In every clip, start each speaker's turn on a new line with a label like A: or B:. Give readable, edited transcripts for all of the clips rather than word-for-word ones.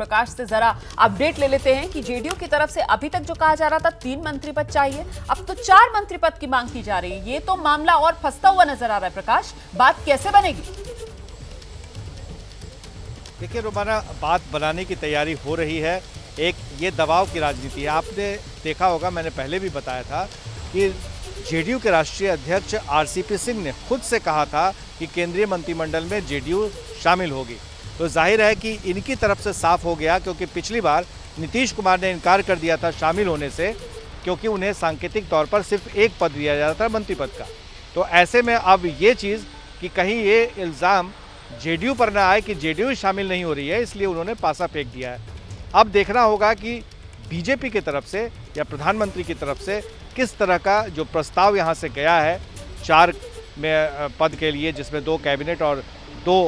A: प्रकाश से जरा अपडेट ले लेते हैं कि जेडीयू की तरफ से अभी तक जो कहा जा रहा था 3 मंत्री पद चाहिए, अब तो 4 मंत्री पद की मांग की जा रही है। ये तो मामला और फंसता हुआ नजर आ रहा है। प्रकाश, बात कैसे बनेगी?
B: देखिए रोमाना, बात बनाने की तैयारी हो रही है। एक ये दबाव की राजनीति है। आपने देखा होगा, मैंने पहले भी बताया था कि जेडीयू के राष्ट्रीय अध्यक्ष आरसीपी सिंह ने खुद से कहा था कि केंद्रीय मंत्रिमंडल में जेडीयू शामिल होगी। तो जाहिर है कि इनकी तरफ से साफ हो गया, क्योंकि पिछली बार नीतीश कुमार ने इनकार कर दिया था शामिल होने से, क्योंकि उन्हें सांकेतिक तौर पर सिर्फ एक पद दिया जाता था, मंत्री पद का। तो ऐसे में अब ये चीज़ कि कहीं ये इल्ज़ाम जेडीयू पर ना आए कि जेडीयू शामिल नहीं हो रही है, इसलिए उन्होंने पासा फेंक दिया है। अब देखना होगा कि बीजेपी की तरफ से या प्रधानमंत्री की तरफ से किस तरह का जो प्रस्ताव यहाँ से गया है 4 पद के लिए, जिसमें 2 कैबिनेट और 2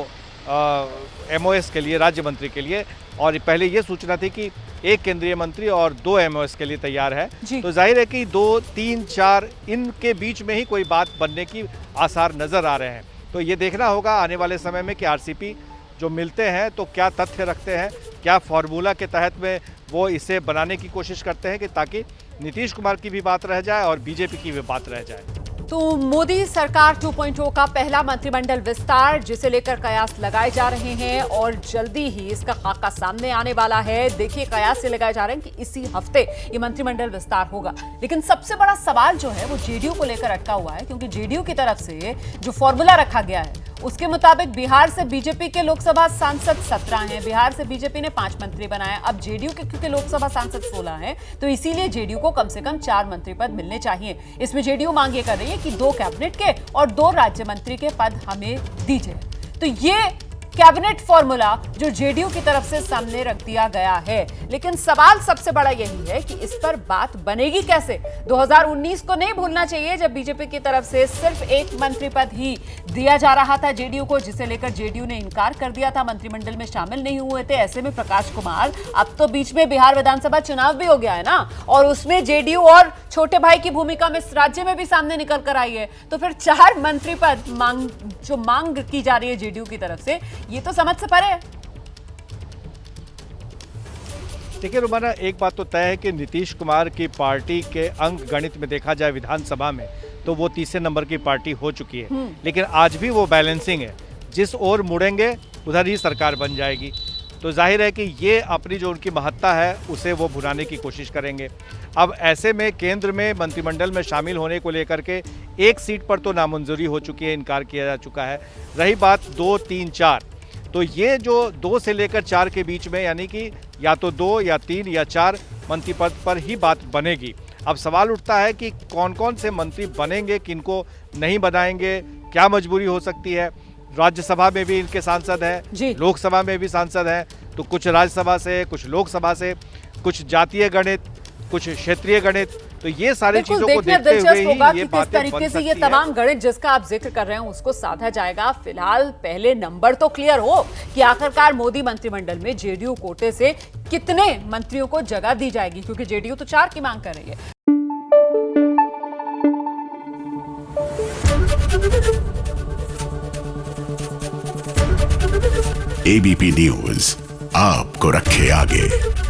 B: एमओएस के लिए, राज्य मंत्री के लिए, और पहले ये सूचना थी कि 1 केंद्रीय मंत्री और 2 एमओएस के लिए तैयार है। तो जाहिर है कि 2, 3, 4 इनके बीच में ही कोई बात बनने की आसार नज़र आ रहे हैं। तो ये देखना होगा आने वाले समय में कि आरसीपी जो मिलते हैं तो क्या तथ्य रखते हैं, क्या फॉर्मूला के तहत में वो इसे बनाने की कोशिश करते हैं कि ताकि नीतीश कुमार की भी बात रह जाए और बीजेपी की भी बात रह जाए।
A: तो मोदी सरकार 2.0 का पहला मंत्रिमंडल विस्तार, जिसे लेकर कयास लगाए जा रहे हैं और जल्दी ही इसका खाका सामने आने वाला है। देखिए, कयास से लगाए जा रहे हैं कि इसी हफ्ते ये मंत्रिमंडल विस्तार होगा। लेकिन सबसे बड़ा सवाल जो है वो जेडीयू को लेकर अटका हुआ है, क्योंकि जेडीयू की तरफ से जो फॉर्मूला रखा गया है उसके मुताबिक बिहार से बीजेपी के लोकसभा सांसद 17 हैं। बिहार से बीजेपी ने 5 मंत्री बनाए। अब जेडीयू के क्योंकि लोकसभा सांसद 16 हैं, तो इसीलिए जेडीयू को कम से कम 4 मंत्री पद मिलने चाहिए। इसमें जेडीयू मांग ये कर रही है कि 2 कैबिनेट के और 2 राज्य मंत्री के पद हमें दीजिए। तो ये कैबिनेट फॉर्मूला जो जेडीयू की तरफ से सामने रख दिया गया है। लेकिन सवाल सबसे बड़ा यही है कि इस पर बात बनेगी कैसे। 2019 को नहीं भूलना चाहिए, जब बीजेपी की तरफ से सिर्फ 1 मंत्री पद ही दिया जा रहा था जेडीयू को, जिसे लेकर जेडीयू ने इनकार कर दिया था, मंत्रिमंडल में शामिल नहीं हुए थे। ऐसे में प्रकाश कुमार, अब तो बीच में बिहार विधानसभा चुनाव भी हो गया है ना, और उसमें जेडीयू और छोटे भाई की भूमिका में राज्य में भी सामने निकल कर आई है। तो फिर 4 मंत्री पद मांग की जा रही है जेडीयू की तरफ से, ये तो समझ से परे है।
B: देखिए रोमाना, एक बात तो तय है कि नीतीश कुमार की पार्टी के अंक गणित में देखा जाए विधानसभा में, तो वो तीसरे नंबर की पार्टी हो चुकी है। लेकिन आज भी वो बैलेंसिंग है, जिस ओर मुड़ेंगे उधर ही सरकार बन जाएगी। तो जाहिर है कि ये अपनी जो उनकी महत्ता है उसे वो भुनाने की कोशिश करेंगे। अब ऐसे में केंद्र में मंत्रिमंडल में शामिल होने को लेकर के 1 सीट पर तो नामंजूरी हो चुकी है, इनकार किया जा चुका है। रही बात 2, 3, 4, तो ये जो 2 से लेकर 4 के बीच में, यानी कि या तो 2 या 3 या 4 मंत्री पद पर ही बात बनेगी। अब सवाल उठता है कि कौन कौन से मंत्री बनेंगे, किनको नहीं बनाएंगे, क्या मजबूरी हो सकती है। राज्यसभा में भी इनके सांसद हैं, लोकसभा में भी सांसद हैं, तो कुछ राज्यसभा से, कुछ लोकसभा से, कुछ जातीय गणित, कुछ क्षेत्रीय गणित, तो ये सारी चीजों को देखते हुए ही ये बातें
A: तरीके से ये तमाम गणित जिसका आप जिक्र कर रहे हैं उसको साधा जाएगा। फिलहाल पहले नंबर तो क्लियर हो कि आखिरकार मोदी मंत्रिमंडल में जेडीयू कोटे से कितने मंत्रियों को जगह दी जाएगी, क्योंकि जेडीयू तो 4 की मांग कर रही है।
C: एबीपी न्यूज आपको रखे आगे।